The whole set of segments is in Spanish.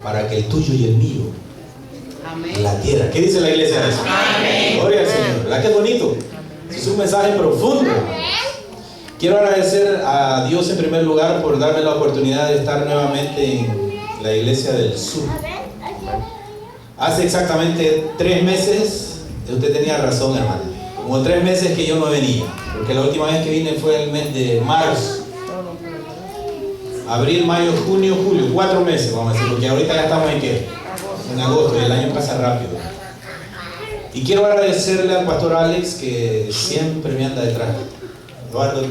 para que el tuyo y el mío Amén. la tierra. ¿Qué dice la iglesia de eso? Amén. Gloria al Señor. ¿Verdad que es bonito? Es un mensaje profundo. Quiero agradecer a Dios en primer lugar por darme la oportunidad de estar nuevamente en la iglesia del sur. Hace exactamente 3 meses, usted tenía razón, hermano, como 3 meses que yo no venía, porque la última vez que vine fue el mes de marzo. Abril, mayo, junio, julio, 4 meses, vamos a decir, porque ahorita ya estamos en ¿qué? En agosto, y el año pasa rápido. Y quiero agradecerle al pastor Alex, que siempre me anda detrás. Eduardo,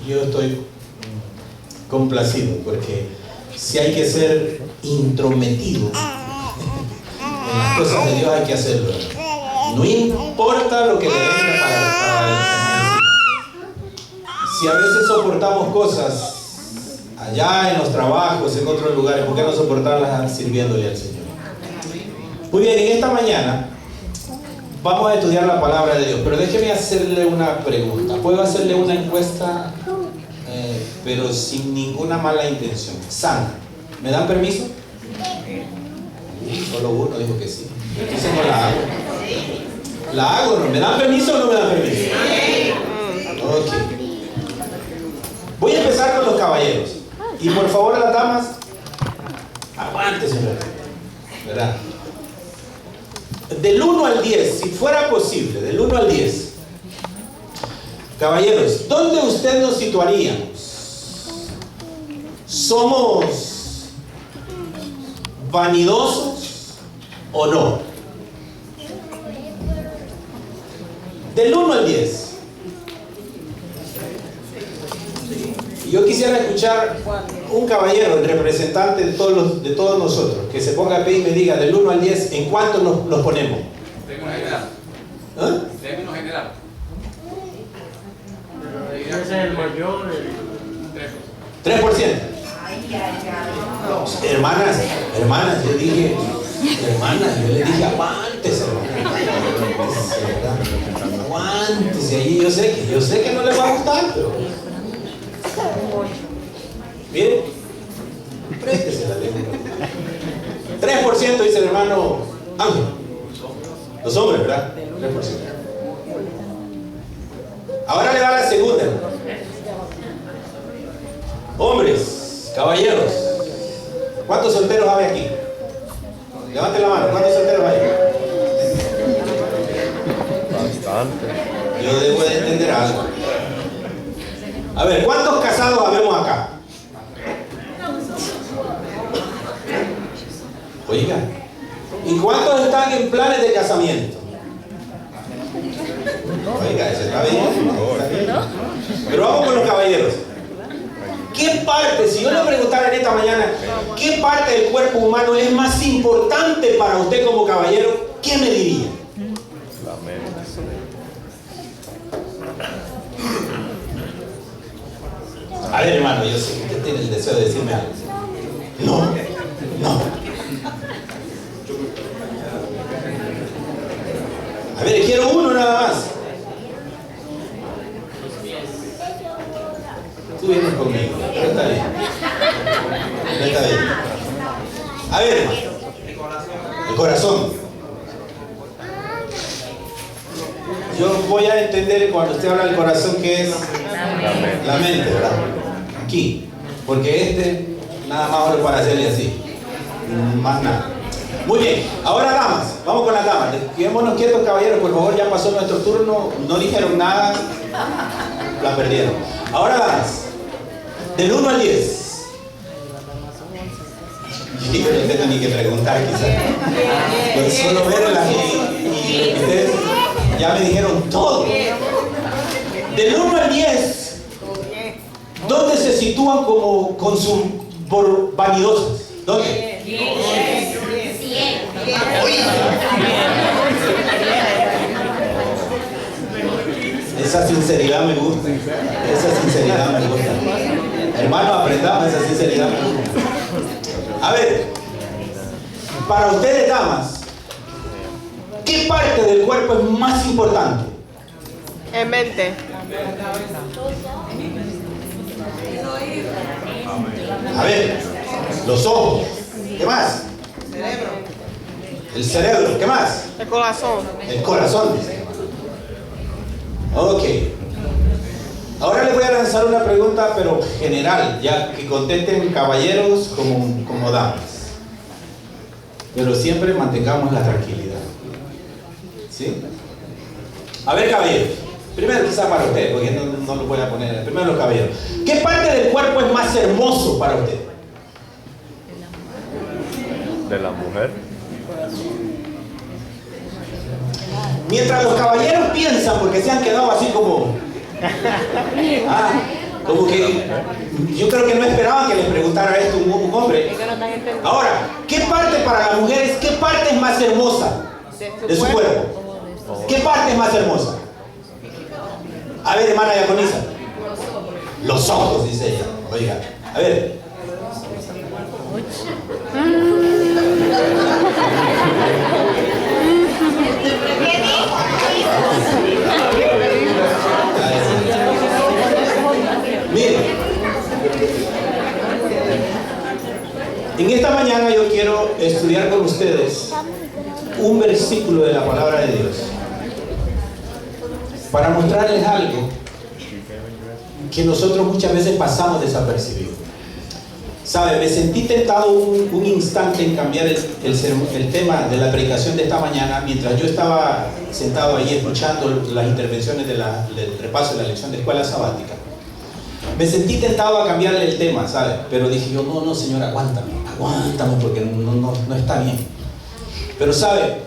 yo estoy complacido, porque si hay que ser intrometido en las cosas de Dios, hay que hacerlo. No importa lo que le venga para si a veces soportamos cosas allá en los trabajos, en otros lugares, ¿por qué no soportarlas sirviéndole al Señor? Muy bien, en esta mañana vamos a estudiar la palabra de Dios, pero déjeme hacerle una pregunta. Puedo hacerle una encuesta, pero sin ninguna mala intención. Sana, ¿me dan permiso? Solo uno dijo que sí. Entonces no la hago. ¿La hago o no? ¿Me dan permiso o no me dan permiso? Ok. Voy a empezar con los caballeros. Y por favor, las damas, aguántense, ¿verdad? Del 1 al 10, si fuera posible, del 1 al 10. Caballeros, ¿dónde usted nos situaríamos? ¿Somos vanidosos o no? Del 1 al 10. Yo quisiera escuchar un caballero, el representante de todos nosotros, que se ponga a pie y me diga del 1 al 10, ¿en cuánto nos ponemos? Término general. ¿Ah? Término general. Ese es el mayor. 3%. Hermanas, yo les dije, aguántese, aguántese ahí, yo sé que no les va a gustar, pero miren, préstese la lengua. 3% dice el hermano Ángel. Los hombres, ¿verdad? 3%. Ahora le va la segunda. Hombres, caballeros, ¿cuántos solteros hay aquí? Levanten la mano, ¿cuántos solteros hay? Bastante. Yo debo de entender algo. A ver, ¿cuántos casados habemos acá? Oiga, ¿y cuántos están en planes de casamiento? Oiga, eso está bien. Pero vamos con los caballeros. ¿Qué parte, si yo le preguntara en esta mañana, qué parte del cuerpo humano es más importante para usted como caballero? ¿Qué me diría? La mente. A ver, hermano, yo sé que usted tiene el deseo de decirme algo. No. A ver, quiero uno nada más. Tú vienes conmigo, pero está bien. Está bien. A ver, el corazón. Yo voy a entender cuando usted habla del corazón que es la mente, ¿verdad? Aquí. Porque nada más ahora para hacerle así. Más nada. Muy bien. Ahora damas. Vamos con las damas. Quedémonos quietos, caballeros. Por favor, ya pasó nuestro turno. No dijeron nada. La perdieron. Ahora damas. Del 1 al 10. Yo no tengo ni que preguntar quizás. Pues solo verlas y ustedes ya me dijeron todo. Del 1 al 10, ¿dónde se sitúan como vanidosas? ¿Dónde? 10. Esa sinceridad me gusta. Hermano, aprendamos esa sinceridad. A ver, para ustedes, damas, ¿qué parte del cuerpo es más importante? En mente. A ver, los ojos. El cerebro, ¿qué más? El corazón. El corazón, dice. Ok. Ahora les voy a lanzar una pregunta, pero general, ya que contesten caballeros como damas. Pero siempre mantengamos la tranquilidad. ¿Sí? A ver, caballeros. Primero quizá para usted, porque no lo voy a poner. Primero los caballeros. ¿Qué parte del cuerpo es más hermoso para usted? De la mujer. Mientras los caballeros piensan, porque se han quedado así como que yo creo que no esperaban que les preguntara esto un hombre. Ahora, ¿qué parte para las mujeres, qué parte es más hermosa de su cuerpo? ¿Qué parte es más hermosa? A ver, hermana Diaconisa. Los ojos, dice ella. Oiga, a ver. Miren, en esta mañana yo quiero estudiar con ustedes un versículo de la palabra de Dios para mostrarles algo que nosotros muchas veces pasamos desapercibido. ¿Sabe? Me sentí tentado un instante en cambiar el tema de la predicación de esta mañana mientras yo estaba sentado ahí escuchando las intervenciones del repaso de la lección de escuela sabática. Me sentí tentado a cambiarle el tema, ¿sabe? Pero dije yo, no, Señor, aguántame, porque no está bien. Pero, ¿sabe?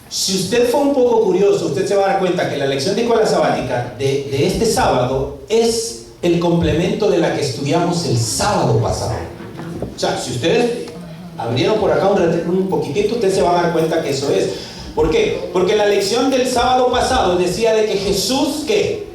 Si usted fue un poco curioso, usted se va a dar cuenta que la lección de escuela sabática de este sábado es el complemento de la que estudiamos el sábado pasado. O sea, si ustedes abrieron por acá un poquitito, usted se va a dar cuenta que eso es. ¿Por qué? Porque la lección del sábado pasado decía de que Jesús, ¿qué?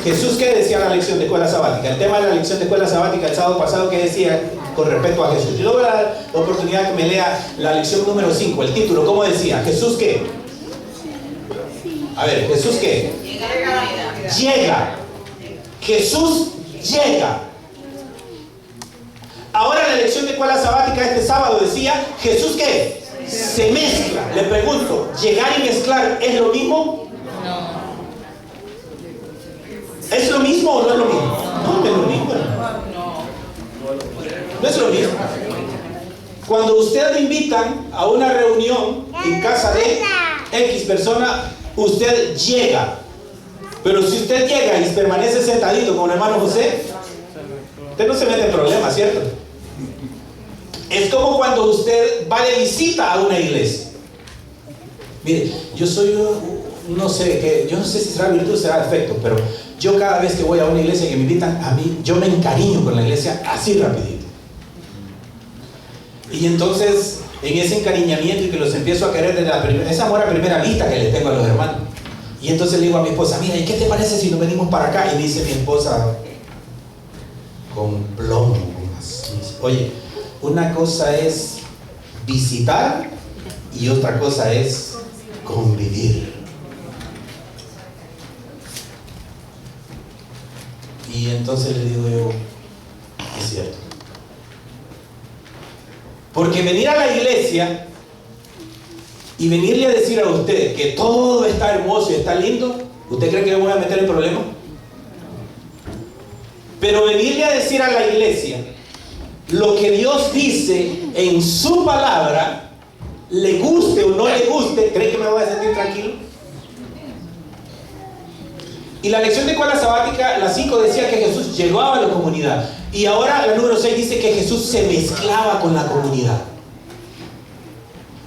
Jesús, ¿qué decía la lección de escuela sabática? El tema de la lección de escuela sabática el sábado pasado, ¿qué decía con respecto a Jesús? Yo le voy a dar la oportunidad que me lea la lección número 5, el título, ¿cómo decía? ¿Jesús qué? A ver, ¿Jesús qué? Llega. Jesús llega. Ahora la lección de escuela sabática este sábado decía, ¿Jesús qué? Se mezcla. Le pregunto, ¿llegar y mezclar es lo mismo? ¿Es lo mismo o no es lo mismo? No, no es lo mismo. No es lo mismo. Cuando usted le invitan a una reunión en casa de X persona, usted llega. Pero si usted llega y permanece sentadito con el hermano José, usted no se mete en problemas, ¿cierto? Es como cuando usted va de visita a una iglesia. Mire, yo soy no sé si será virtud o será defecto, pero yo cada vez que voy a una iglesia que me invitan a mí, yo me encariño con la iglesia así rapidito. Y entonces, en ese encariñamiento y que los empiezo a querer desde ese amor a primera vista que les tengo a los hermanos. Y entonces le digo a mi esposa, mira, ¿y qué te parece si nos venimos para acá? Y me dice mi esposa, con plomo, oye, una cosa es visitar y otra cosa es convivir. Y entonces le digo yo, es cierto. Porque venir a la iglesia y venirle a decir a usted que todo está hermoso y está lindo, ¿usted cree que me voy a meter en problemas? Pero venirle a decir a la iglesia lo que Dios dice en su palabra, le guste o no le guste, ¿cree que me voy a sentir tranquilo? Y la lección de escuela sabática, la 5 decía que Jesús llegaba a la comunidad. Y ahora la número 6 dice que Jesús se mezclaba con la comunidad.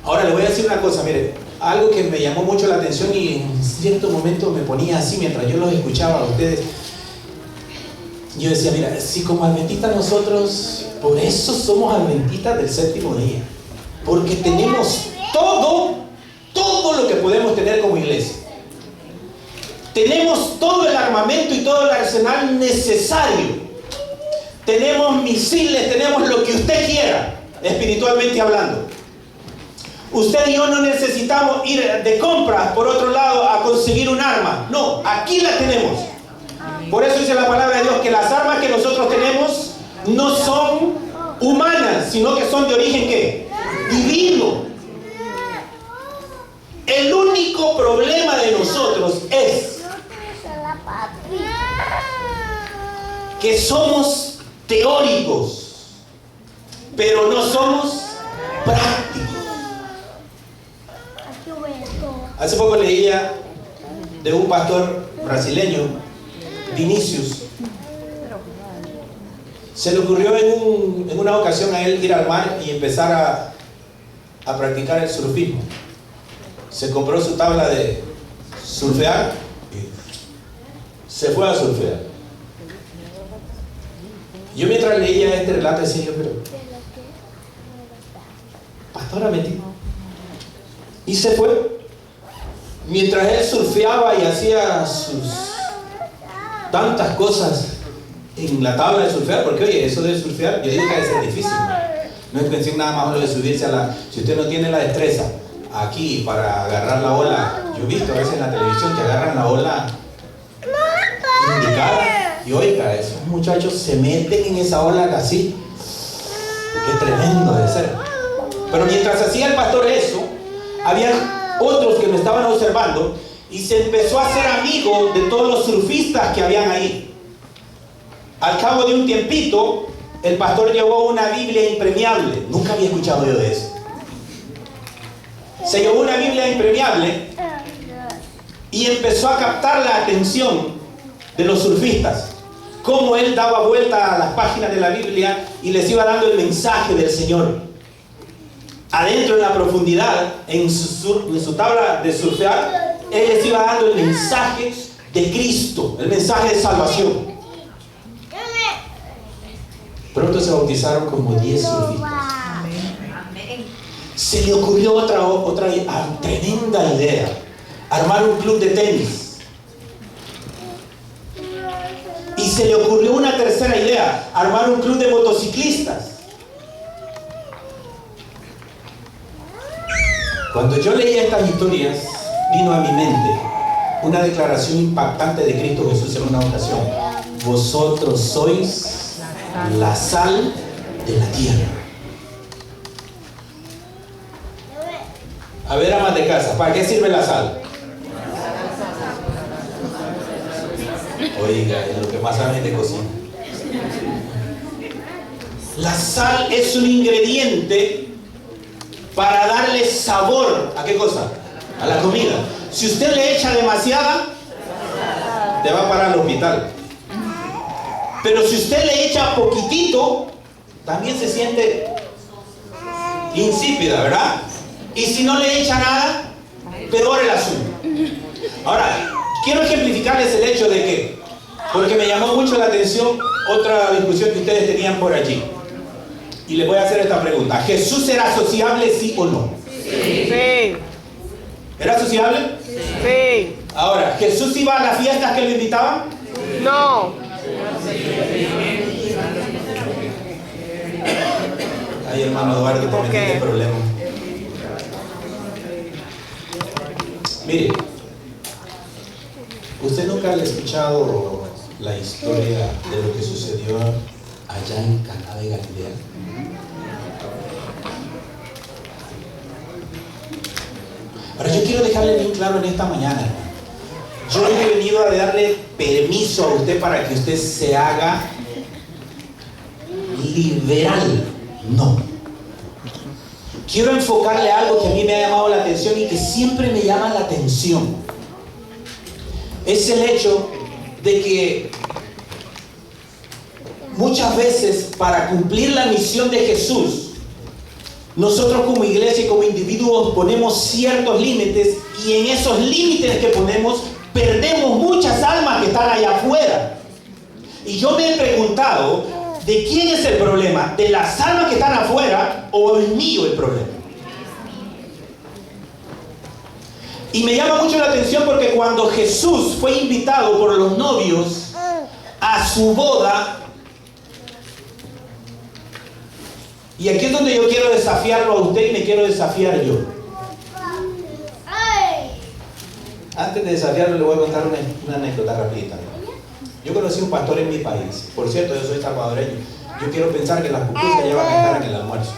Ahora le voy a decir una cosa, mire, algo que me llamó mucho la atención y en cierto momento me ponía así mientras yo los escuchaba a ustedes. Yo decía, mira, si como adventistas nosotros, por eso somos adventistas del séptimo día, porque tenemos todo lo que podemos tener como iglesia. Tenemos todo el armamento y todo el arsenal necesario. Tenemos misiles, tenemos lo que usted quiera, espiritualmente hablando. Usted y yo no necesitamos ir de compras por otro lado a conseguir un arma. No, aquí la tenemos. Por eso dice la palabra de Dios que las armas que nosotros tenemos no son humanas, sino que son de origen ¿qué? divino. El único problema de nosotros es que somos teóricos, pero no somos prácticos. Hace poco leía de un pastor brasileño, Vinicius. Se le ocurrió en una ocasión a él ir al mar y empezar a practicar el surfismo. Se compró su tabla de surfear y se fue a surfear. Yo mientras leía este relato decía yo, pero pastora metí. Y se fue. Mientras él surfeaba y hacía sus tantas cosas en la tabla de surfear, porque oye, eso de surfear, yo digo que debe ser difícil, no es cuestión nada más lo de subirse a la... Si usted no tiene la destreza aquí para agarrar la ola, yo he visto a veces en la televisión que agarran la ola indicada, y oiga, esos muchachos se meten en esa ola así, qué tremendo debe ser. Pero mientras hacía el pastor eso, había otros que me estaban observando y se empezó a hacer amigo de todos los surfistas que habían ahí. Al cabo de un tiempito, el pastor llevó una Biblia impermeable. Nunca había escuchado yo de eso. Se llevó una Biblia impermeable y empezó a captar la atención de los surfistas. Cómo él daba vuelta a las páginas de la Biblia y les iba dando el mensaje del Señor. Adentro, en la profundidad, en su tabla de surfear, él les iba dando el mensaje de Cristo, el mensaje de salvación. Pronto se bautizaron como 10 surfistas. Se le ocurrió otra tremenda idea: armar un club de tenis. Y se le ocurrió una tercera idea: armar un club de motociclistas. Cuando yo leía estas historias, vino a mi mente una declaración impactante de Cristo Jesús en una ocasión: vosotros sois la sal de la tierra. A ver, amas de casa, ¿para qué sirve la sal? Oiga, es lo que más saben de cocina. La sal es un ingrediente para darle sabor. ¿A qué cosa? A la comida. Si usted le echa demasiada, te va a parar al hospital. Pero si usted le echa poquitito, también se siente insípida, ¿verdad? Y si no le echa nada, peor el asunto. Ahora, quiero ejemplificarles el hecho de que, porque me llamó mucho la atención otra discusión que ustedes tenían por allí. Y les voy a hacer esta pregunta: ¿Jesús era sociable, sí o no? Sí. ¿Era sociable? Sí. Ahora, ¿Jesús iba a las fiestas que lo invitaban? No. Ay, hermano Eduardo, te metiste en problema. Mire, ¿usted nunca ha escuchado la historia de lo que sucedió allá en Caná de Galilea? Ahora yo quiero dejarle bien claro en esta mañana: yo no he venido a darle permiso a usted para que usted se haga liberal. No. Quiero enfocarle algo que a mí me ha llamado la atención y que siempre me llama la atención. Es el hecho de que muchas veces, para cumplir la misión de Jesús, nosotros como iglesia y como individuos ponemos ciertos límites, y en esos límites que ponemos perdemos muchas almas que están allá afuera. Y yo me he preguntado, ¿de quién es el problema? ¿De las almas que están afuera o el mío el problema? Y me llama mucho la atención porque cuando Jesús fue invitado por los novios a su boda, y aquí es donde yo quiero desafiarlo a usted y me quiero desafiar yo. Antes de desafiarlo, le voy a contar una anécdota rapidita. Yo conocí un pastor en mi país. Por cierto, yo soy salvadoreño. Yo quiero pensar que las pupusas ya van a estar en el almuerzo.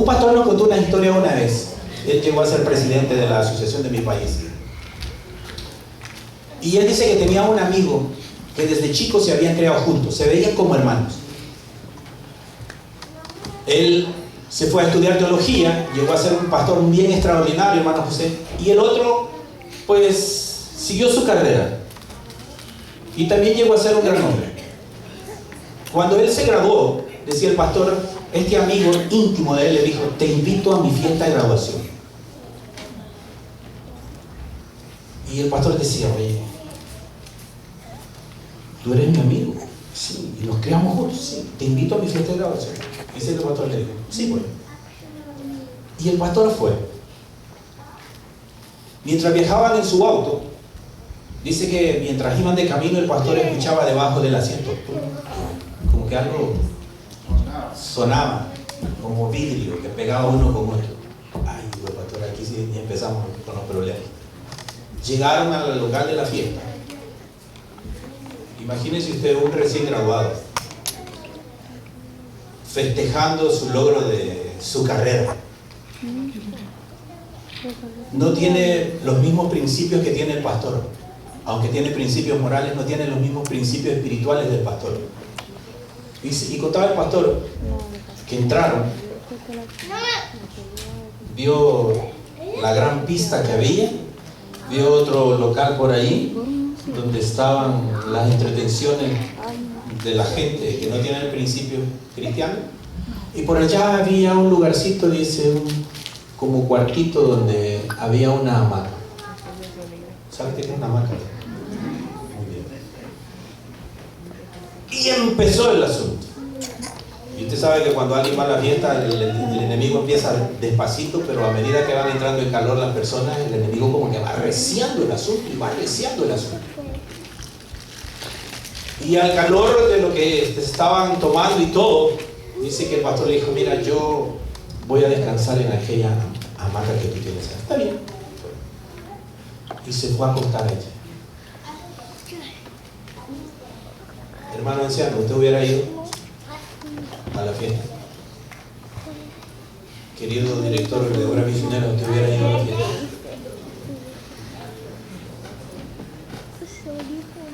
Un pastor nos contó una historia una vez. Él llegó a ser presidente de la asociación de mi país. Y él dice que tenía un amigo que desde chico se habían creado juntos, se veían como hermanos. Él se fue a estudiar teología, llegó a ser un pastor bien extraordinario, hermano José. Y el otro, pues, siguió su carrera. Y también llegó a ser un gran hombre. Cuando él se graduó, decía el pastor, este amigo íntimo de él le dijo, te invito a mi fiesta de graduación. Y el pastor decía, oye, ¿tú eres mi amigo? Sí. ¿Y nos criamos juntos? Sí. Te invito a mi fiesta de graduación. Y el pastor le dijo, sí, bueno. Y el pastor fue. Mientras viajaban en su auto, dice que mientras iban de camino, el pastor escuchaba debajo del asiento, como que algo sonaba, como vidrio que pegaba uno con otro. Ay, digo, pastor, aquí sí empezamos con los problemas. Llegaron al local de la fiesta. Imagínese usted un recién graduado festejando su logro de su carrera. No tiene los mismos principios que tiene el pastor. Aunque tiene principios morales, no tiene los mismos principios espirituales del pastor. Y contaba el pastor que entraron, vio la gran pista que había, vio otro local por ahí donde estaban las entretenciones de la gente que no tiene el principio cristiano, y por allá había un lugarcito, dice, como cuartito donde había una hamaca. ¿Sabe qué es una hamaca? Muy bien. Y empezó el asunto. Y usted sabe que cuando alguien va a la fiesta, el enemigo empieza despacito, pero a medida que van entrando en calor las personas, el enemigo como que va arreciando el asunto y va arreciando el asunto. Y al calor de lo que estaban tomando y todo, dice que el pastor le dijo, mira, yo voy a descansar en aquella hamaca que tú tienes. Está bien. Y se fue a acostar a ella. Hermano anciano, ¿usted hubiera ido a la fiesta? Querido director de obra misionera, ¿usted hubiera ido a la fiesta?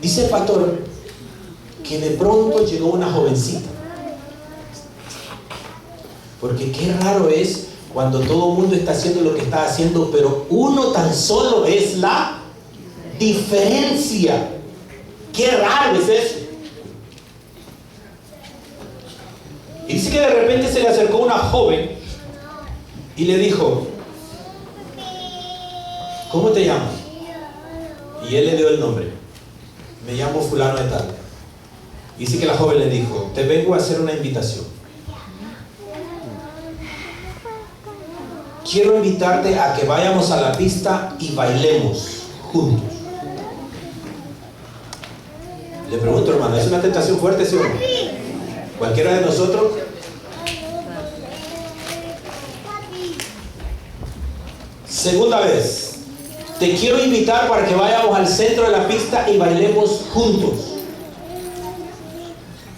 Dice el pastor que de pronto llegó una jovencita. Porque qué raro es cuando todo el mundo está haciendo lo que está haciendo, pero uno tan solo es la diferencia. Qué raro es eso. Y dice que de repente se le acercó una joven y le dijo, ¿cómo te llamas? Y él le dio el nombre. Me llamo fulano de tal. Dice que la joven le dijo, te vengo a hacer una invitación. Quiero invitarte a que vayamos a la pista y bailemos juntos. Le pregunto, hermano, ¿es una tentación fuerte, sí o no? ¿Cualquiera de nosotros? Segunda vez, te quiero invitar para que vayamos al centro de la pista y bailemos juntos.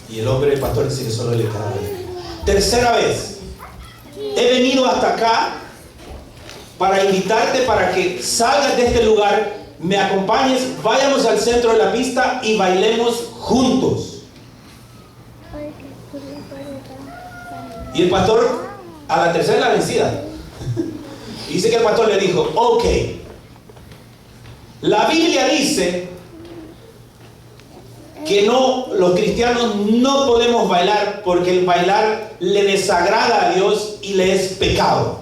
Y el hombre, el pastor, dice que solo le quedaba bien. Tercera vez, he venido hasta acá para invitarte para que salgas de este lugar, me acompañes, vayamos al centro de la pista y bailemos juntos. Y el pastor, a la tercera la vencida, dice que el pastor le dijo, ok, la Biblia dice que no, los cristianos no podemos bailar porque el bailar le desagrada a Dios y le es pecado.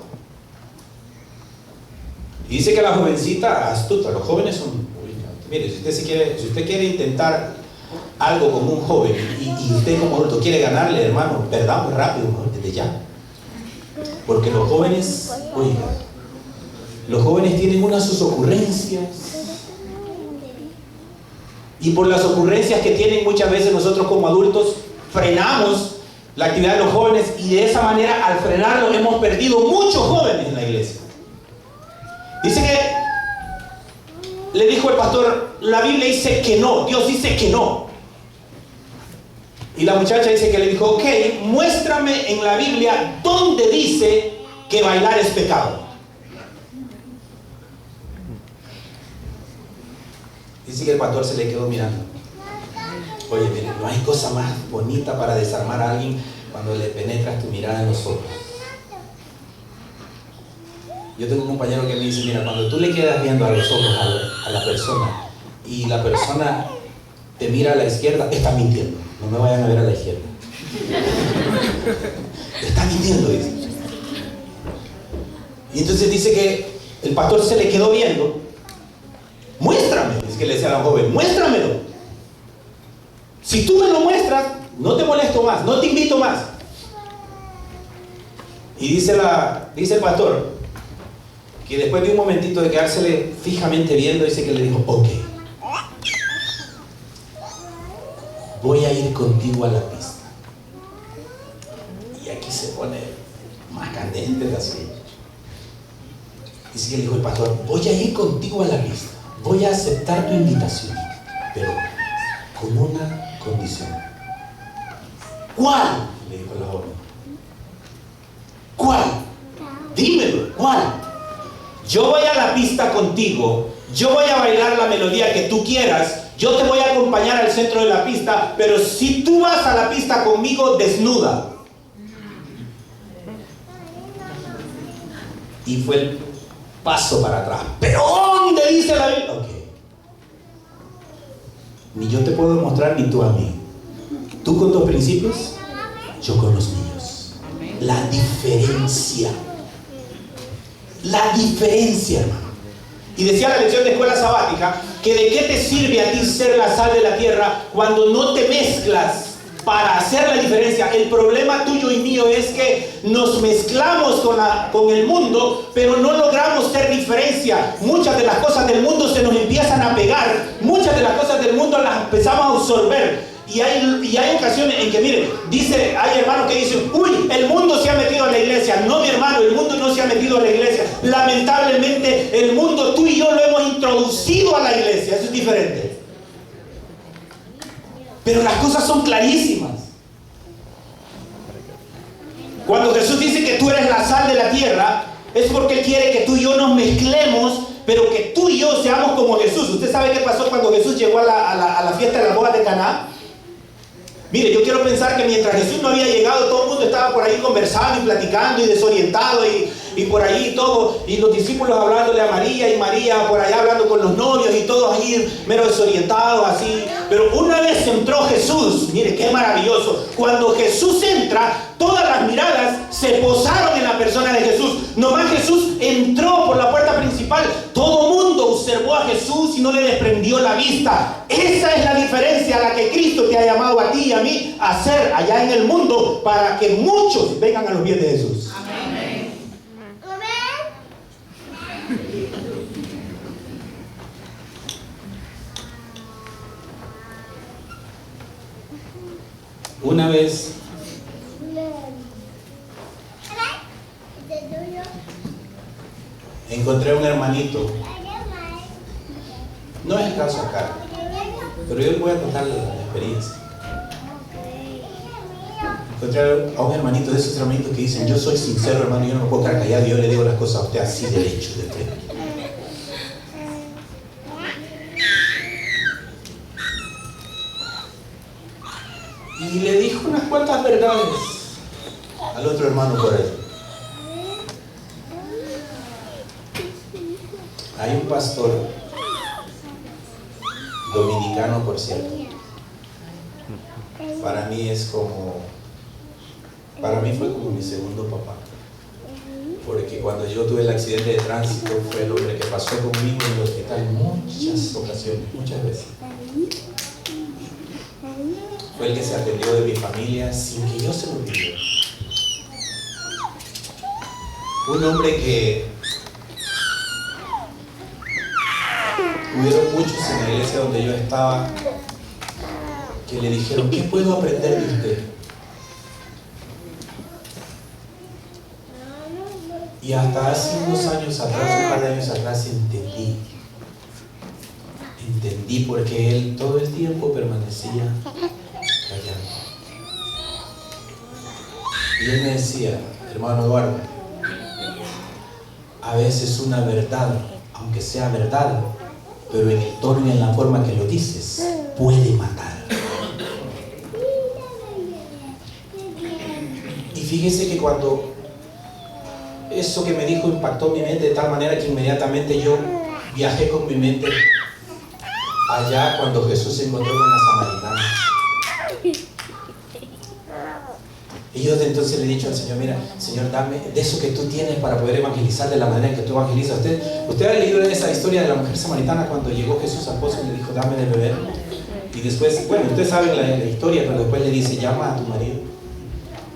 Y dice que la jovencita, astuta, los jóvenes son, mire, si usted quiere intentar algo como un joven y usted como adulto quiere ganarle, hermano, perdamos rápido, ¿no? Desde ya. Porque los jóvenes, oiga, los jóvenes tienen sus ocurrencias. Y por las ocurrencias que tienen muchas veces nosotros como adultos frenamos la actividad de los jóvenes, y de esa manera al frenarlo hemos perdido muchos jóvenes en la iglesia. Dice que le dijo el pastor, la Biblia dice que no, Dios dice que no. Y la muchacha dice que le dijo, ok, muéstrame en la Biblia dónde dice que bailar es pecado. Dice que el pastor se le quedó mirando. Oye, mire, no hay cosa más bonita para desarmar a alguien cuando le penetras tu mirada en los ojos. Yo tengo un compañero que me dice, mira, cuando tú le quedas viendo a los ojos a la persona y la persona te mira a la izquierda, está mintiendo. No me vayan a ver a la izquierda. Está mintiendo, dice. Y entonces dice que el pastor se le quedó viendo. Muéstrame, es que le decía a la joven, muéstramelo. Si tú me lo muestras, no te molesto más, no te invito más. Y dice el pastor que después de un momentito de quedársele fijamente viendo, dice que le dijo, ok, voy a ir contigo a la pista. Y aquí se pone más candente el asunto. Dice que le dijo el pastor, voy a ir contigo a la pista, voy a aceptar tu invitación, pero con una condición. ¿Cuál? Le dijo la joven. ¿Cuál? Dímelo, ¿cuál? Yo voy a la pista contigo, yo voy a bailar la melodía que tú quieras, yo te voy a acompañar al centro de la pista, pero si tú vas a la pista conmigo, desnuda. Y fue el paso para atrás. ¿Pero dónde dice la Biblia? Ok. Ni yo te puedo demostrar, ni tú a mí. Tú con tus principios, yo con los míos. La diferencia. La diferencia, hermano. Y decía la lección de escuela sabática que de qué te sirve a ti ser la sal de la tierra cuando no te mezclas para hacer la diferencia. El problema tuyo y mío es que nos mezclamos con el mundo, pero no logramos ser diferencia. Muchas de las cosas del mundo se nos empiezan a pegar, muchas de las cosas del mundo las empezamos a absorber. Y hay ocasiones en que, miren, hay hermanos que dicen, uy, el mundo se ha metido a la iglesia. No, mi hermano, el mundo no se ha metido a la iglesia. Lamentablemente, el mundo, tú y yo lo hemos introducido a la iglesia. Eso es diferente. Pero las cosas son clarísimas. Cuando Jesús dice que tú eres la sal de la tierra, es porque Él quiere que tú y yo nos mezclemos, pero que tú y yo seamos como Jesús. ¿Usted sabe qué pasó cuando Jesús llegó a la fiesta de las bodas de Caná? Mire, yo quiero pensar que mientras Jesús no había llegado, todo el mundo estaba por ahí conversando y platicando y desorientado y por ahí todo, y los discípulos hablándole a María y María por allá hablando con los novios y todos ahí mero desorientados así. Pero una vez entró Jesús, mire qué maravilloso, cuando Jesús entra, todas las miradas se posaron en la persona de Jesús. Nomás Jesús entró por la puerta principal, todo el mundo observó a Jesús y no le desprendió la vista. Esa es la diferencia a la que Cristo te ha llamado a ti y a mí a hacer allá en el mundo, para que muchos vengan a los pies de Jesús. Amén. Una vez encontré a un hermanito, no es el caso acá, pero yo les voy a contar la experiencia. Encontré a un hermanito de esos hermanitos que dicen, yo soy sincero, hermano, yo no me puedo quedar callado, yo le digo las cosas a usted así derecho de frente. Y le dijo unas cuantas verdades al otro hermano por ahí. Hay un pastor dominicano, por cierto. Para mí fue como mi segundo papá. Porque cuando yo tuve el accidente de tránsito, fue el hombre que pasó conmigo en el hospital muchas ocasiones, muchas veces. Fue el que se atendió de mi familia sin que yo se lo pidiera. Un hombre que hubieron muchos en la iglesia donde yo estaba que le dijeron, ¿qué puedo aprender de usted? Y hasta hace unos años atrás, un par de años atrás, entendí porque él todo el tiempo permanecía callando. Y él me decía, hermano Eduardo, a veces una verdad, aunque sea verdad, pero en el tono y en la forma que lo dices, puede matar. Y fíjese que cuando eso que me dijo impactó mi mente de tal manera que inmediatamente yo viajé con mi mente allá cuando Jesús se encontró con la samaritana. Y yo desde entonces le he dicho al Señor, mira, Señor, dame de eso que tú tienes para poder evangelizar de la manera en que tú evangelizas. Usted ha leído esa historia de la mujer samaritana cuando llegó Jesús al pozo y le dijo, dame de beber. Y después, bueno, usted sabe la historia, pero después le dice, llama a tu marido.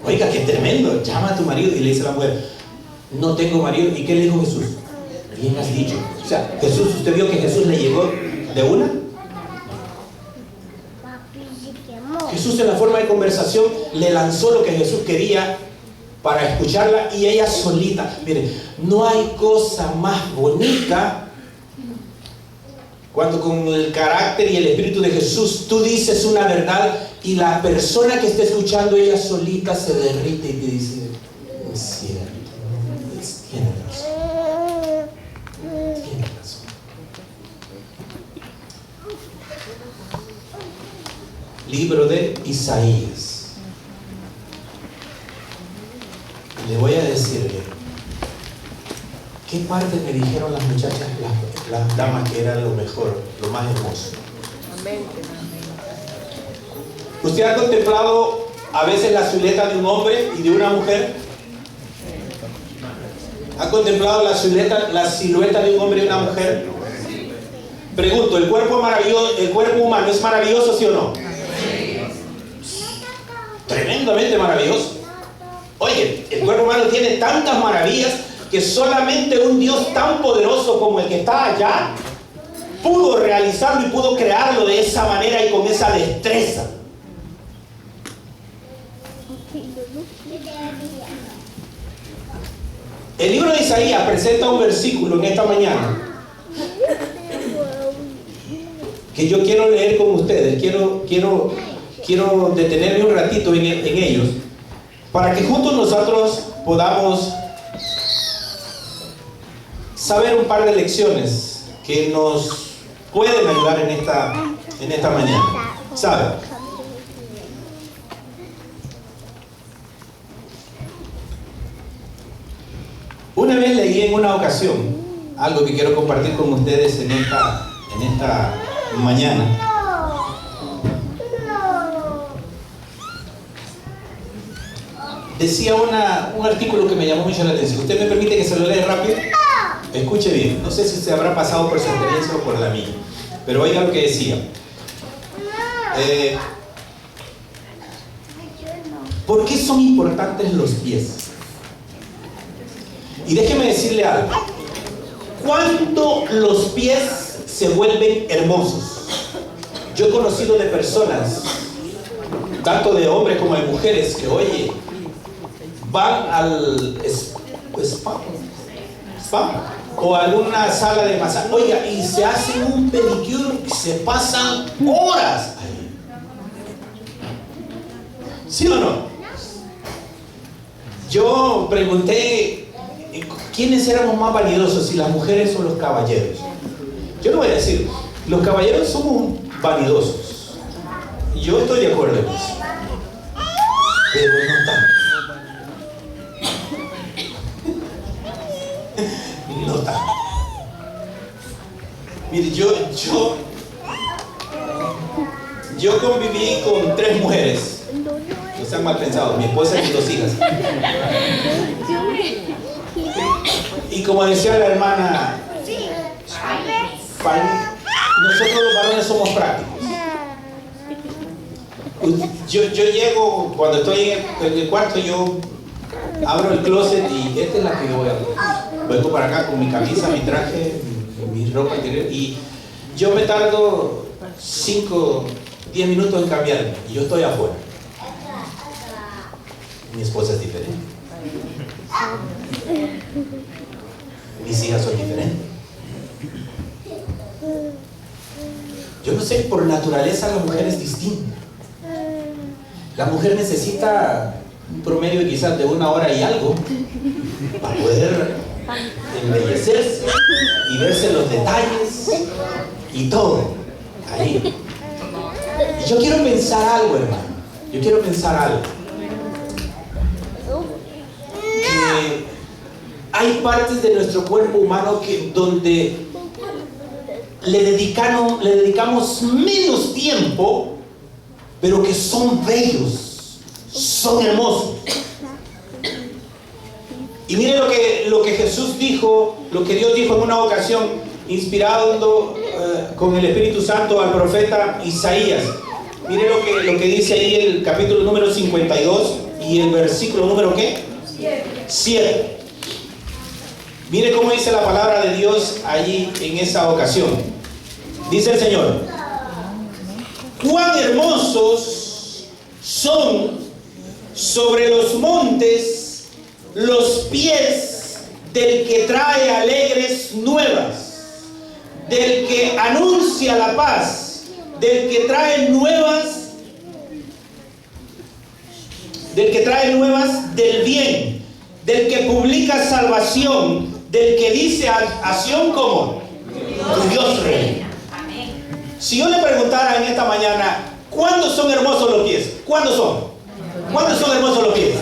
Oiga, qué tremendo, llama a tu marido. Y le dice a la mujer, no tengo marido. ¿Y qué le dijo Jesús? Bien has dicho. O sea, Jesús, ¿usted vio que Jesús le llegó de una? Jesús en la forma de conversación le lanzó lo que Jesús quería para escucharla y ella solita. Mire, no hay cosa más bonita cuando con el carácter y el espíritu de Jesús tú dices una verdad y la persona que está escuchando, ella solita se derrite y te dice, es cierto, tiene razón, tiene razón. Libro de Isaías. Le voy a decir ¿qué parte me dijeron las muchachas, las damas, que era lo mejor, lo más hermoso? ¿Usted ha contemplado a veces la silueta de un hombre y de una mujer? ¿Ha contemplado la silueta de un hombre y una mujer? Pregunto, ¿el cuerpo humano es maravilloso, sí o no? Tremendamente maravilloso. Oye, el cuerpo humano tiene tantas maravillas que solamente un Dios tan poderoso como el que está allá pudo realizarlo y pudo crearlo de esa manera y con esa destreza. El libro de Isaías presenta un versículo en esta mañana que yo quiero leer con ustedes. Quiero detenerme un ratito en ellos para que juntos nosotros podamos saber un par de lecciones que nos pueden ayudar en esta mañana. ¿Sabe? Una vez leí en una ocasión algo que quiero compartir con ustedes en esta mañana. Decía un artículo que me llamó mucho la atención. ¿Usted me permite que se lo lea rápido? Escuche bien. No sé si se habrá pasado por su experiencia o por la mía, pero oiga lo que decía. ¿Por qué son importantes los pies? Y déjeme decirle algo. ¿Cuándo los pies se vuelven hermosos? Yo he conocido de personas, tanto de hombres como de mujeres, que oye, van al spa o a alguna sala de masaje, oiga, y se hacen un pedicure y se pasan horas ahí. ¿Sí o no? Yo pregunté quiénes éramos más vanidosos, si las mujeres o los caballeros. Yo no voy a decir, los caballeros somos vanidosos. Yo estoy de acuerdo en eso, pero no tanto. No tanto. Mire, yo conviví con 3 mujeres. No sean mal pensados, mi esposa y mis 2 hijas. Y como decía la hermana Fanny, nosotros los varones somos prácticos. Yo llego, cuando estoy en el cuarto, yo abro el closet y esta es la que yo voy a ver. Vengo para acá con mi camisa, mi traje, mi ropa interior, y yo me tardo 5, 10 minutos en cambiarme y yo estoy afuera. Mi esposa es diferente. Mis hijas son diferentes. Yo no sé, por naturaleza la mujer es distinta. La mujer necesita un promedio de quizás de 1 hora y algo para poder embellecerse y verse los detalles y todo ahí. Y yo quiero pensar algo, hermano. Yo quiero pensar algo. Que hay partes de nuestro cuerpo humano donde le dedicamos menos tiempo, pero que son bellos, son hermosos. Y miren lo que Jesús dijo, lo que Dios dijo en una ocasión, inspirando con el Espíritu Santo al profeta Isaías. Miren lo que dice ahí el capítulo número 52 y el versículo número ¿qué? 7. Mire cómo dice la palabra de Dios allí en esa ocasión. Dice el Señor: cuán hermosos son sobre los montes los pies del que trae alegres nuevas, del que anuncia la paz, del que trae nuevas del bien, del que publica salvación, del que dice a Sión como tu Dios reina. Si yo le preguntara en esta mañana, ¿cuándo son hermosos los pies? ¿Cuándo son? ¿Cuándo son hermosos los pies?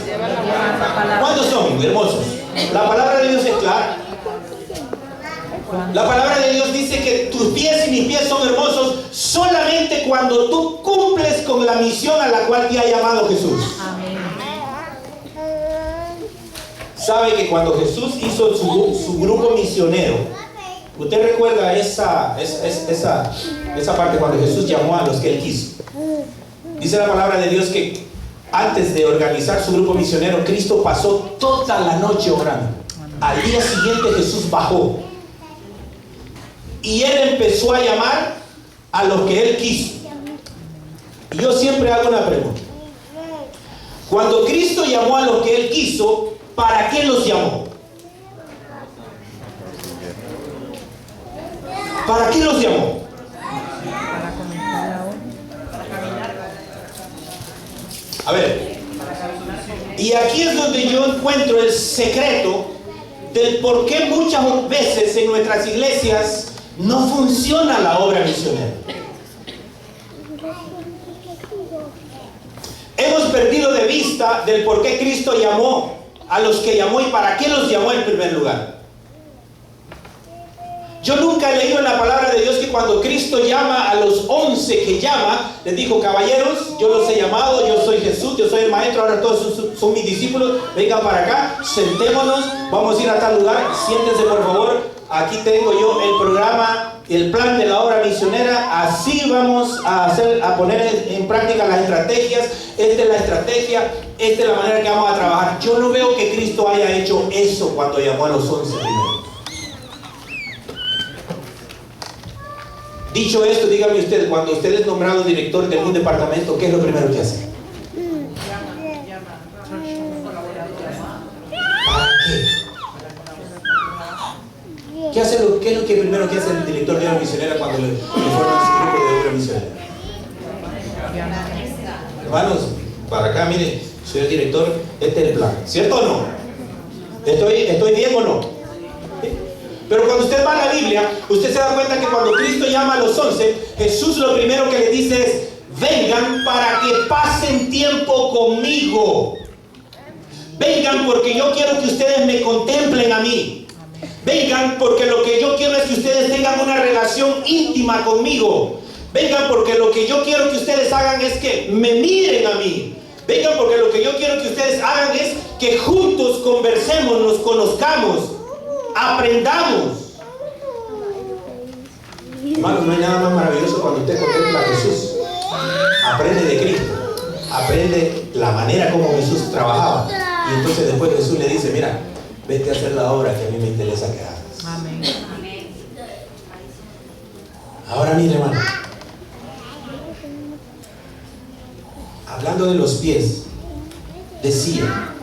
¿Cuándo son hermosos? La palabra de Dios es clara. La palabra de Dios dice que tus pies y mis pies son hermosos solamente cuando tú cumples con la misión a la cual te ha llamado Jesús. Sabe que cuando Jesús hizo su grupo misionero, usted recuerda esa parte cuando Jesús llamó a los que Él quiso. Dice la palabra de Dios que antes de organizar su grupo misionero, Cristo pasó toda la noche orando. Al día siguiente Jesús bajó y Él empezó a llamar a los que Él quiso. Y yo siempre hago una pregunta: cuando Cristo llamó a los que Él quiso, ¿para qué los llamó? ¿Para qué los llamó? A ver, y aquí es donde yo encuentro el secreto del por qué muchas veces en nuestras iglesias no funciona la obra misionera. Hemos perdido de vista del por qué Cristo llamó a los que llamó y para qué los llamó en primer lugar. Yo nunca he leído en la palabra de Dios que cuando Cristo llama a los 11 que llama, les dijo: caballeros, yo los he llamado, yo soy Jesús, yo soy el maestro, ahora todos son mis discípulos, vengan para acá, sentémonos, vamos a ir a tal lugar, siéntense por favor, aquí tengo yo el programa, el plan de la obra misionera, así vamos a poner en práctica las estrategias, esta es la estrategia, esta es la manera que vamos a trabajar. Yo no veo que Cristo haya hecho eso cuando llamó a los 11 primero. Dicho esto, dígame usted, cuando usted es nombrado director de algún departamento, ¿qué es lo primero que hace? ¿Para qué? ¿Qué es lo que primero que hace el director de obra misionera cuando le forman su grupo de obra misionera? Hermanos, para acá, mire, señor director, este es el plan. ¿Cierto o no? ¿Estoy bien o no? Pero cuando usted va a la Biblia, usted se da cuenta que cuando Cristo llama a los 11, Jesús lo primero que le dice es: vengan para que pasen tiempo conmigo. Vengan porque yo quiero que ustedes me contemplen a mí. Vengan porque lo que yo quiero es que ustedes tengan una relación íntima conmigo. Vengan porque lo que yo quiero que ustedes hagan es que me miren a mí. Vengan porque lo que yo quiero que ustedes hagan es que juntos conversemos, nos conozcamos, aprendamos. Hermanos, no hay nada más maravilloso cuando usted contempla a Jesús. Aprende de Cristo, aprende la manera como Jesús trabajaba. Y entonces después Jesús le dice: mira, vete a hacer la obra que a mí me interesa que hagas. Amén. Ahora mire, hermano, hablando de los pies, decía: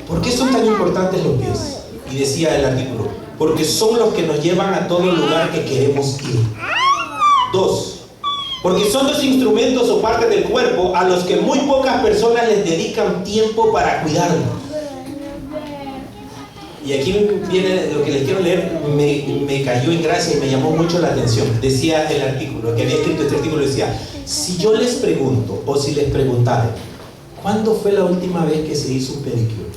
¿por qué son tan importantes los pies? Y decía el artículo: porque son los que nos llevan a todo lugar que queremos ir. 2. Porque son los instrumentos o partes del cuerpo a los que muy pocas personas les dedican tiempo para cuidarlos. Y aquí viene lo que les quiero leer, me cayó en gracia y me llamó mucho la atención. Decía el artículo, que había escrito este artículo, decía: si yo les pregunto, o si les preguntara, ¿cuándo fue la última vez que se hizo un pedicure?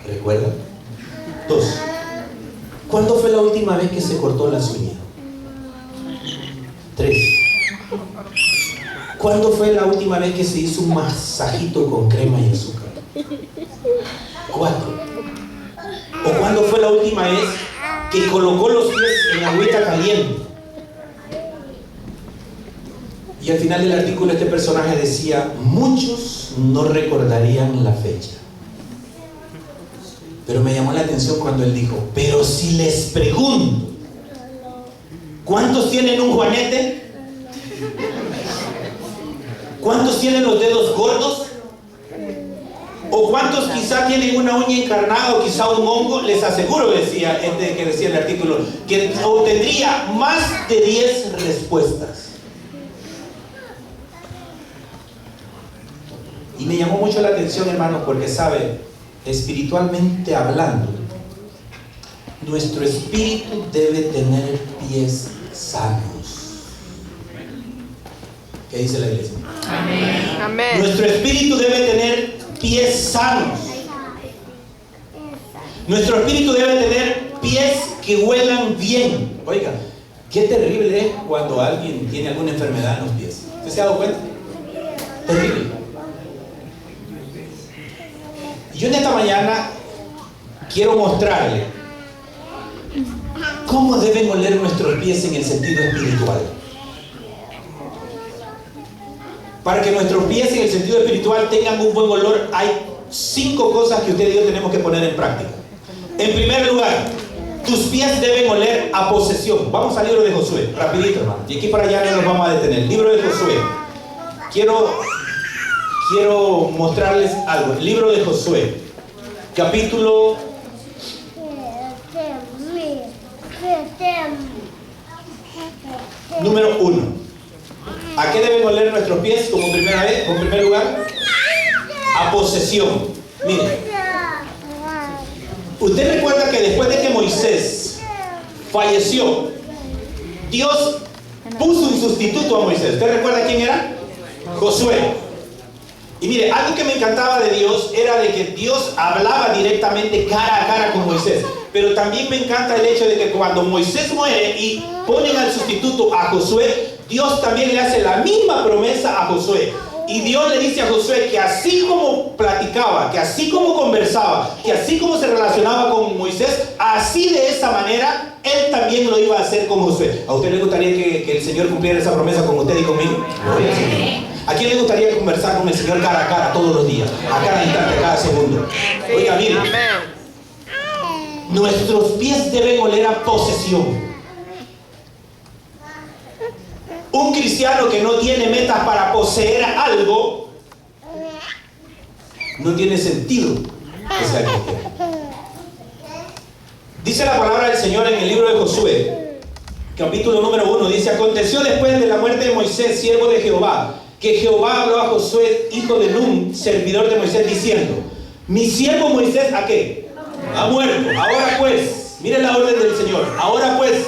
¿Recuerdan? 2. ¿Cuándo fue la última vez que se cortó las uñas? 3. ¿Cuándo fue la última vez que se hizo un masajito con crema y azúcar? 4. ¿O cuándo fue la última vez que colocó los pies en agüita caliente? Y al final del artículo este personaje decía: muchos no recordarían la fecha. Pero me llamó la atención cuando él dijo: pero si les pregunto, ¿cuántos tienen un juanete? ¿Cuántos tienen los dedos gordos? ¿O cuántos quizá tienen una uña encarnada o quizá un hongo? Les aseguro, decía que decía el artículo, que obtendría más de 10 respuestas. Y me llamó mucho la atención, hermanos, porque sabe, espiritualmente hablando, nuestro espíritu debe tener pies sanos. ¿Qué dice la iglesia? Amén. Amén. Nuestro espíritu debe tener pies sanos. Nuestro espíritu debe tener pies que huelan bien. Oiga, qué terrible es cuando alguien tiene alguna enfermedad en los pies. ¿Usted se ha dado cuenta? Terrible. Yo en esta mañana quiero mostrarle cómo deben oler nuestros pies en el sentido espiritual. Para que nuestros pies en el sentido espiritual tengan un buen olor, hay 5 cosas que usted y yo tenemos que poner en práctica. En primer lugar, tus pies deben oler a posesión. Vamos al libro de Josué, rapidito, hermano. Y aquí para allá no nos vamos a detener. Libro de Josué. Quiero mostrarles algo. El libro de Josué, capítulo número 1. ¿A qué deben oler nuestros pies como primer lugar? A posesión. Mire, usted recuerda que después de que Moisés falleció, Dios puso un sustituto a Moisés. ¿Usted recuerda quién era? Josué. Y mire, algo que me encantaba de Dios era de que Dios hablaba directamente cara a cara con Moisés. Pero también me encanta el hecho de que cuando Moisés muere y ponen al sustituto a Josué, Dios también le hace la misma promesa a Josué. Y Dios le dice a Josué que así como platicaba, que así como conversaba, que así como se relacionaba con Moisés, así de esa manera, Él también lo iba a hacer con Josué. ¿A usted le gustaría que el Señor cumpliera esa promesa con usted y conmigo? Gloria al Señor. ¿A quién le gustaría conversar con el Señor cara a cara todos los días? A cada instante, a cada segundo. Oiga, mire, nuestros pies deben oler a posesión. Un cristiano que no tiene metas para poseer algo, no tiene sentido que sea cristiano. Dice la palabra del Señor en el libro de Josué, capítulo número 1, dice: aconteció después de la muerte de Moisés, siervo de Jehová, que Jehová habló a Josué, hijo de Nun, servidor de Moisés, diciendo: mi siervo Moisés, ¿a qué? Ha muerto. Ahora pues, miren la orden del Señor. Ahora pues,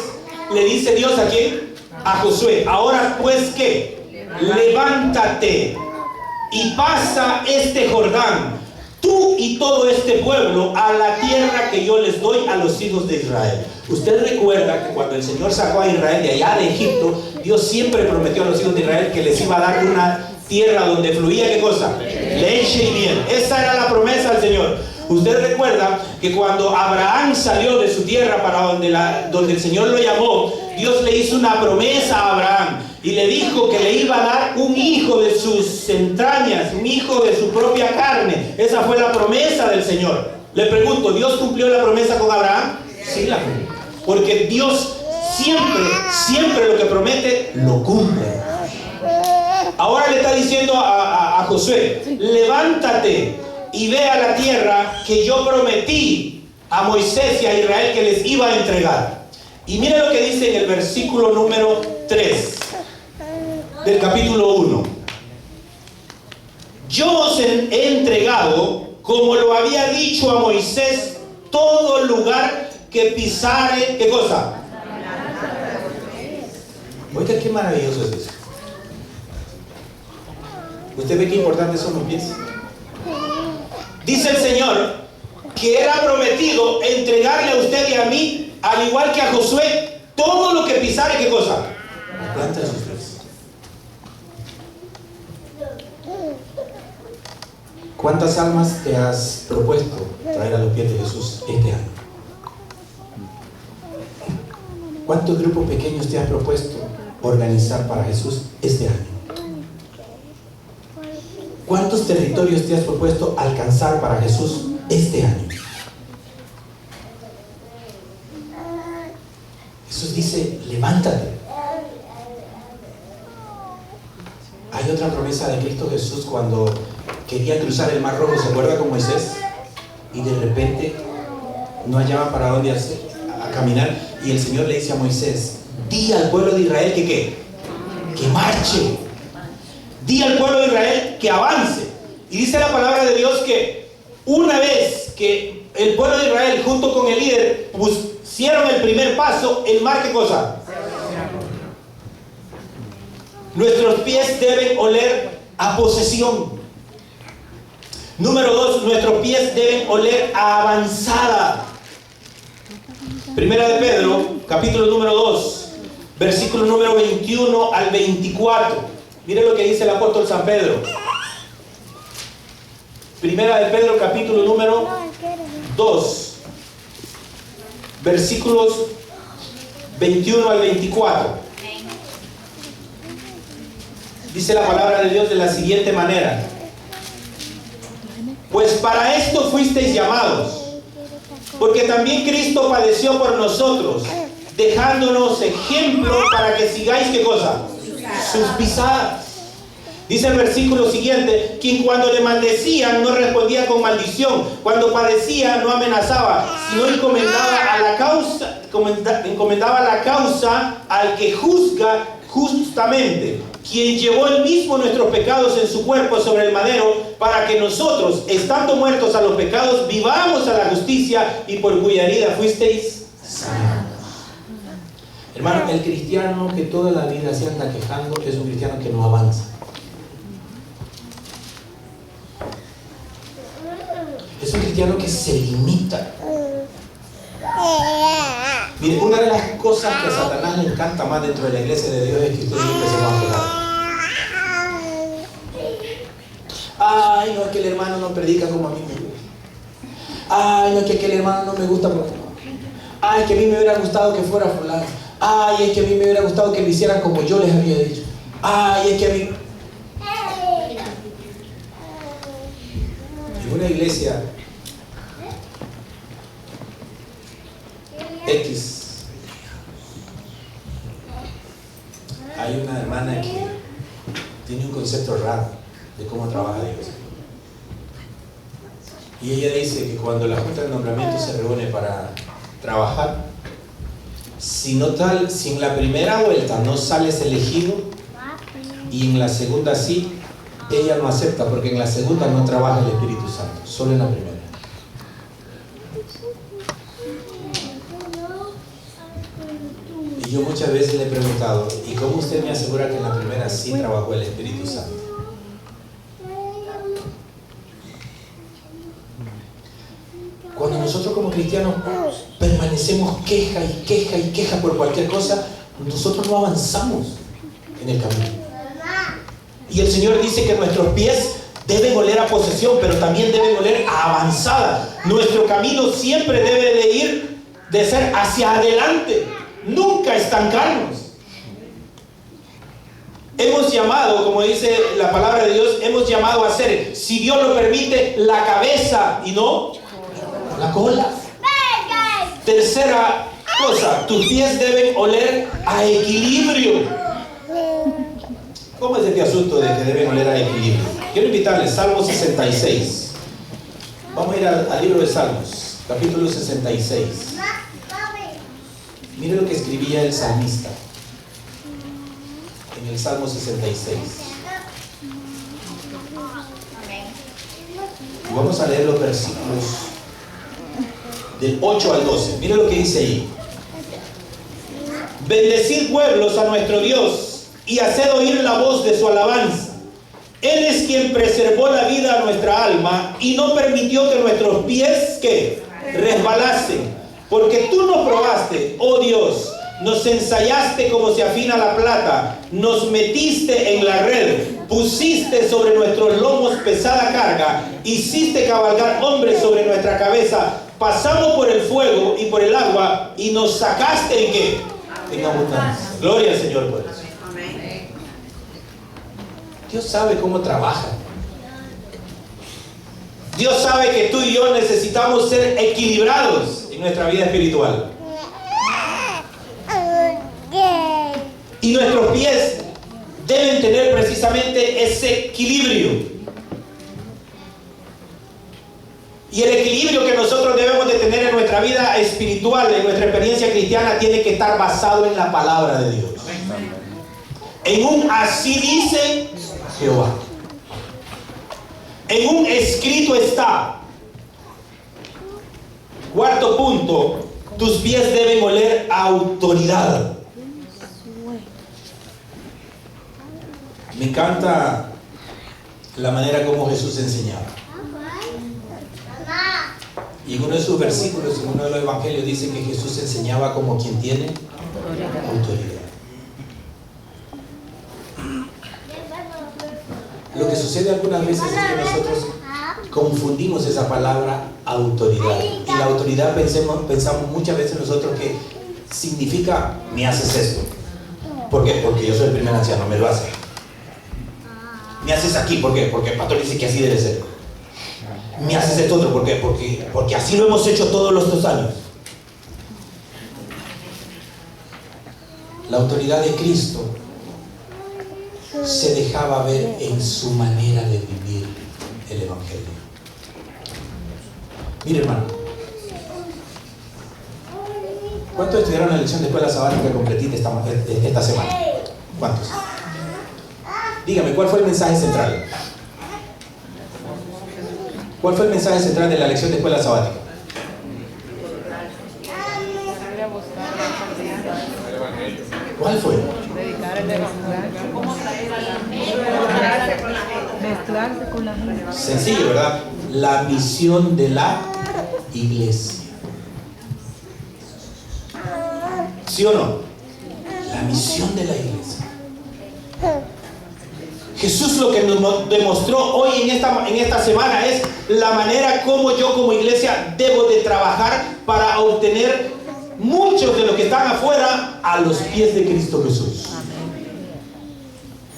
le dice Dios, ¿a quién? A Josué. Ahora pues, ¿qué? Levántate y pasa este Jordán, tú y todo este pueblo, a la tierra que yo les doy a los hijos de Israel. Usted recuerda que cuando el Señor sacó a Israel de allá de Egipto, Dios siempre prometió a los hijos de Israel que les iba a dar una tierra donde fluía, ¿qué cosa? Leche y miel. Esa era la promesa del Señor. Usted recuerda que cuando Abraham salió de su tierra para donde el Señor lo llamó, Dios le hizo una promesa a Abraham y le dijo que le iba a dar un hijo de sus entrañas, un hijo de su propia carne. Esa fue la promesa del Señor. Le pregunto, ¿Dios cumplió la promesa con Abraham? Sí, la cumplió. Porque Dios siempre lo que promete, lo cumple. Ahora le está diciendo a Josué: levántate y ve a la tierra que yo prometí a Moisés y a Israel que les iba a entregar. Y mire lo que dice en el versículo número 3 del capítulo 1. Yo os he entregado como lo había dicho a Moisés, todo lugar que pisare, ¿qué cosa? Oiga, qué maravilloso es eso. ¿Usted ve qué importantes son los pies? Dice el Señor que era prometido entregarle a usted y a mí, al igual que a Josué, todo lo que pisare, ¿qué cosa? La planta de sus pies. ¿Cuántas almas te has propuesto traer a los pies de Jesús este año? ¿Cuántos grupos pequeños te has propuesto organizar para Jesús este año? ¿Cuántos territorios te has propuesto alcanzar para Jesús este año? Jesús dice, levántate. Hay otra promesa de Cristo Jesús cuando quería cruzar el Mar Rojo, ¿se acuerda con Moisés? Y de repente no hallaba para dónde a caminar. Y el Señor le dice a Moisés, di al pueblo de Israel que ¿qué? Que marche. Di al pueblo de Israel que avance. Y dice la palabra de Dios que una vez que el pueblo de Israel junto con el líder pusieron el primer paso, el mar, ¿qué cosa? Nuestros pies deben oler a posesión. Número 2, nuestros pies deben oler a avanzada. Primera de Pedro, capítulo número 2, versículo número 21 al 24. Mire lo que dice el apóstol San Pedro. Primera de Pedro, capítulo número 2, versículos 21 al 24. Dice la palabra de Dios de la siguiente manera: pues para esto fuisteis llamados, porque también Cristo padeció por nosotros, dejándonos ejemplo para que sigáis, ¿qué cosa? Sus pisadas. Dice el versículo siguiente: quien cuando le maldecían no respondía con maldición, cuando padecía no amenazaba, sino encomendaba la causa al que juzga justamente, quien llevó él mismo nuestros pecados en su cuerpo sobre el madero, para que nosotros, estando muertos a los pecados, vivamos a la justicia, y por cuya herida fuisteis sanados. Hermano, el cristiano que toda la vida se anda quejando es un cristiano que no avanza. Es un cristiano que se limita. Mire, una de las cosas que a Satanás le encanta más dentro de la iglesia de Dios es que usted siempre se va a quejar. Ay, no, es que el hermano no predica como a mí me gusta. Ay, no, es que aquel hermano no me gusta como... Ay, que a mí me hubiera gustado que fuera fulano. Ay, es que a mí me hubiera gustado que lo hicieran como yo les había dicho. Ay, es que a mí... En una iglesia X hay una hermana que tiene un concepto raro de cómo trabaja Dios. Y ella dice que cuando la junta de nombramiento se reúne para trabajar, si en la primera vuelta no sales elegido y en la segunda sí, ella no acepta, porque en la segunda no trabaja el Espíritu Santo, solo en la primera. Y yo muchas veces le he preguntado, ¿y cómo usted me asegura que en la primera sí trabajó el Espíritu Santo? Cuando nosotros como cristianos permanecemos queja y queja y queja por cualquier cosa, nosotros no avanzamos en el camino. Y el Señor dice que nuestros pies deben oler a posesión, pero también deben oler a avanzada. Nuestro camino siempre debe de ser hacia adelante, nunca estancarnos. Hemos llamado, como dice la palabra de Dios, hemos llamado a ser, si Dios lo permite, la cabeza y no la cola. Tercera cosa, tus pies deben oler a equilibrio. ¿Cómo es este asunto de que deben oler a equilibrio? Quiero invitarles, Salmo 66. Vamos a ir al libro de Salmos, capítulo 66. Mire lo que escribía el salmista en el Salmo 66. Y vamos a leer los versículos del 8 al 12. Mire lo que dice ahí. Bendecid pueblos a nuestro Dios y haced oír la voz de su alabanza. Él es quien preservó la vida a nuestra alma y no permitió que nuestros pies, ¿qué?, resbalasen. Porque tú nos probaste, oh Dios, nos ensayaste como se afina la plata, nos metiste en la red, pusiste sobre nuestros lomos pesada carga, hiciste cabalgar hombres sobre nuestra cabeza, pasamos por el fuego y por el agua y nos sacaste ¿en qué? En abundancia. Gloria al Señor por eso. Dios sabe cómo trabaja. Dios sabe que tú y yo necesitamos ser equilibrados en nuestra vida espiritual. Y nuestros pies deben tener precisamente ese equilibrio. Y el equilibrio que nosotros debemos de tener en nuestra vida espiritual, en nuestra experiencia cristiana, tiene que estar basado en la palabra de Dios. En un así dice Jehová. En un escrito está. Cuarto punto, tus pies deben oler a autoridad. Me encanta la manera como Jesús enseñaba. Y en uno de sus versículos, en uno de los evangelios, dice que Jesús enseñaba como quien tiene autoridad. Lo que sucede algunas veces es que nosotros confundimos esa palabra autoridad. Y la autoridad pensamos muchas veces nosotros que significa me haces esto. ¿Por qué? Porque yo soy el primer anciano, me lo hace. Me haces aquí, ¿por qué? Porque el pastor dice que así debe ser. Me haces esto otro, ¿por qué? Porque así lo hemos hecho todos los 2 años. La autoridad de Cristo se dejaba ver en su manera de vivir el Evangelio. Mire, hermano, ¿cuántos estudiaron la lección de escuela sabática completita esta semana? ¿Cuántos? Dígame, ¿cuál fue el mensaje central? ¿Cuál fue el mensaje central de la lección de escuela sabática? ¿Cuál fue? Mezclarse con la gente. Sencillo, ¿verdad? La misión de la iglesia. ¿Sí o no? La misión de la iglesia. Jesús lo que nos demostró hoy en esta semana es la manera como yo como iglesia debo de trabajar para obtener muchos de los que están afuera a los pies de Cristo Jesús.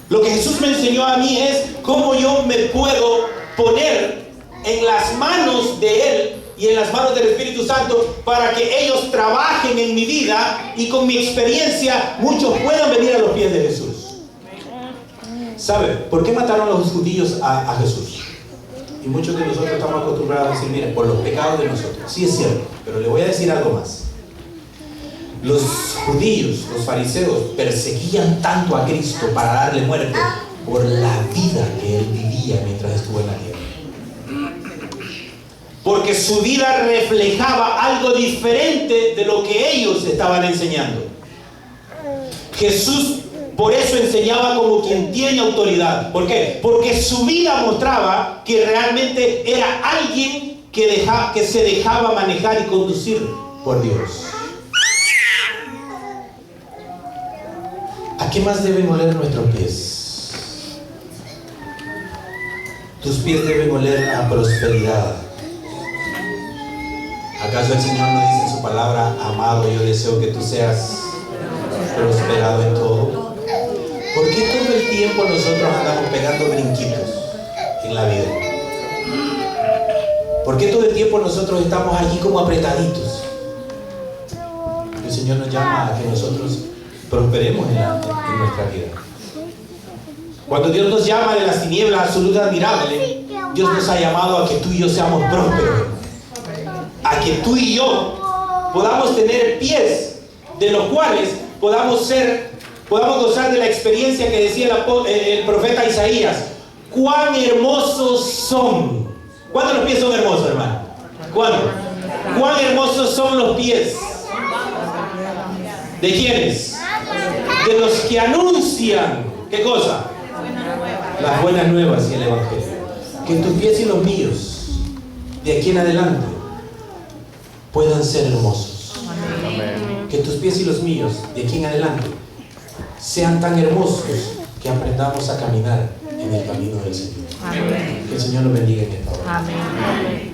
Lo que Jesús me enseñó a mí es cómo yo me puedo poner en las manos de Él y en las manos del Espíritu Santo para que ellos trabajen en mi vida y con mi experiencia muchos puedan venir a los pies de Jesús. ¿Sabe por qué mataron los judíos a Jesús? Y muchos de nosotros estamos acostumbrados a decir, miren, por los pecados de nosotros. Sí es cierto, pero le voy a decir algo más. Los judíos, los fariseos, perseguían tanto a Cristo para darle muerte por la vida que Él vivía mientras estuvo en la tierra. Porque su vida reflejaba algo diferente de lo que ellos estaban enseñando. Jesús por eso enseñaba como quien tiene autoridad. ¿Por qué? Porque su vida mostraba que realmente era alguien que se dejaba manejar y conducir por Dios. ¿A qué más deben oler nuestros pies? Tus pies deben oler a prosperidad. ¿Acaso el Señor nos dice en su palabra, amado, yo deseo que tú seas prosperado en todo? ¿Por qué todo el tiempo nosotros andamos pegando brinquitos en la vida? ¿Por qué todo el tiempo nosotros estamos allí como apretaditos? El Señor nos llama a que nosotros prosperemos en nuestra vida. Cuando Dios nos llama de las tinieblas a su luz admirable, Dios nos ha llamado a que tú y yo seamos prósperos, a que tú y yo podamos tener pies de los cuales podamos gozar de la experiencia que decía el profeta Isaías. Cuán hermosos son ¿Cuántos los pies son hermosos, hermano? ¿Cuántos? ¿Cuán hermosos son los pies? ¿De quiénes? De los que anuncian, ¿qué cosa? Las buenas nuevas y el Evangelio. Que tus pies y los míos, de aquí en adelante, puedan ser hermosos. Amén. Que tus pies y los míos, de aquí en adelante, sean tan hermosos que aprendamos a caminar en el camino del Señor. Amén. Que el Señor nos bendiga en esta hora. Amén.